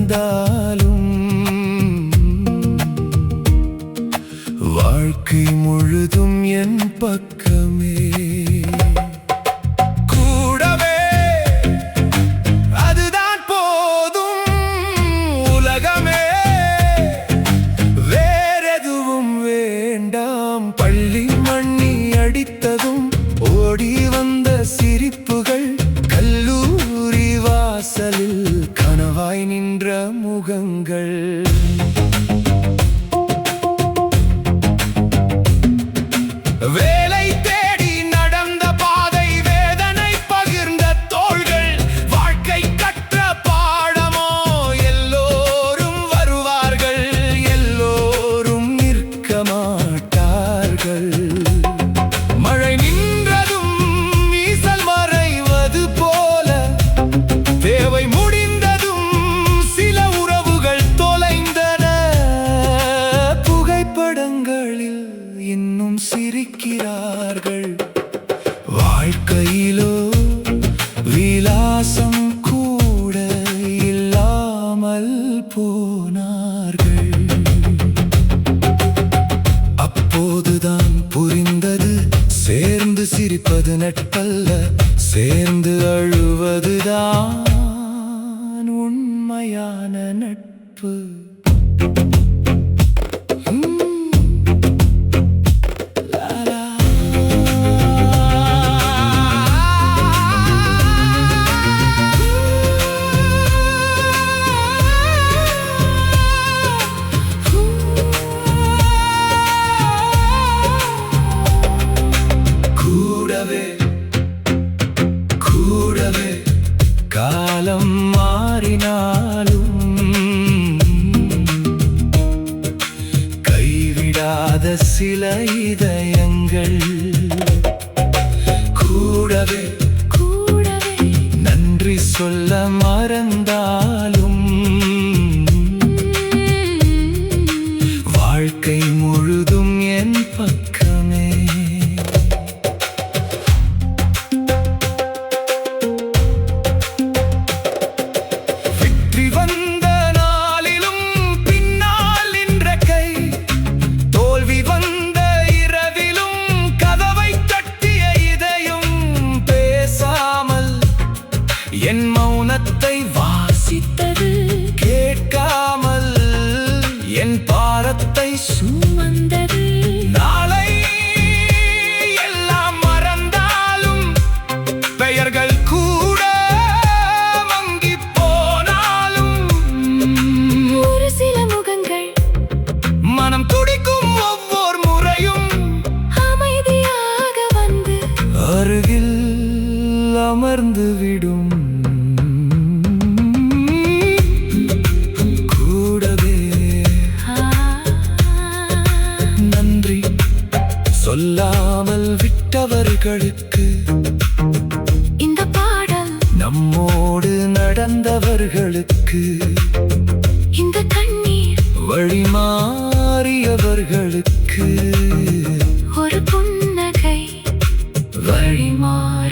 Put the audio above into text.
வந்தாலும் வாழ்க்கை முழுதும் என் பக்கமே கூடவே அதுதான் போதும் உலகமே வேறெதுவும் வேண்டாம் பள்ளி மண்ணி அடித்ததும் ஓடி வந்த சிரிப்புகள் கல்லூரி வாசலில் கனவாய் நின்ற முகங்கள் வேலை தேடி நடந்த பாதை வேதனை பகிர்ந்த தோள்கள் வாழ்க்கை கற்ற பாடமோ எல்லோரும் வருவார்கள் எல்லோரும் நிற்க மாட்டார்கள் மழை நின்றதும் ஈசல் மறைவது போல தேவை முடிந்ததும் சில உறவுகள் தொலைந்தன புகைப்படங்களில் இன்னும் சிரிக்கிறார்கள் வாழ்க்கையிலோ விலாசம் கூட இல்லாமல் போனார்கள் அப்போதுதான் புரிந்தது சேர்ந்து சிரிப்பது நட்பல்ல சேர்ந்து அழுவதுதான் உண்மையான நட்பு கூடவே காலம் மாறினாலும் கைவிடாத சில இதயங்கள் கூடவே நன்றி சொல்ல மறந்தாலும் வாழ்க்கை முழுதும் என் பக்கமே என் மௌனத்தை வாசித்தது கேட்காமல் என் பாரத்தை சுமந்தது நாளை எல்லாம் மறந்தாலும் பெயர்கள் கூட மங்கி போனாலும் ஒரு சில முகங்கள் மனம் துடிக்கும் ஒவ்வொரு முறையும் அமைதியாக வந்து அருகில் அமர்ந்து விடும் சொல்லாமல் விட்டவர்களுக்கு இந்த பாடல் நம்மோடு நடந்தவர்களுக்கு இந்த கண்ணீர் வழிமாறியவர்களுக்கு ஒரு புன்னகை வழிமாறி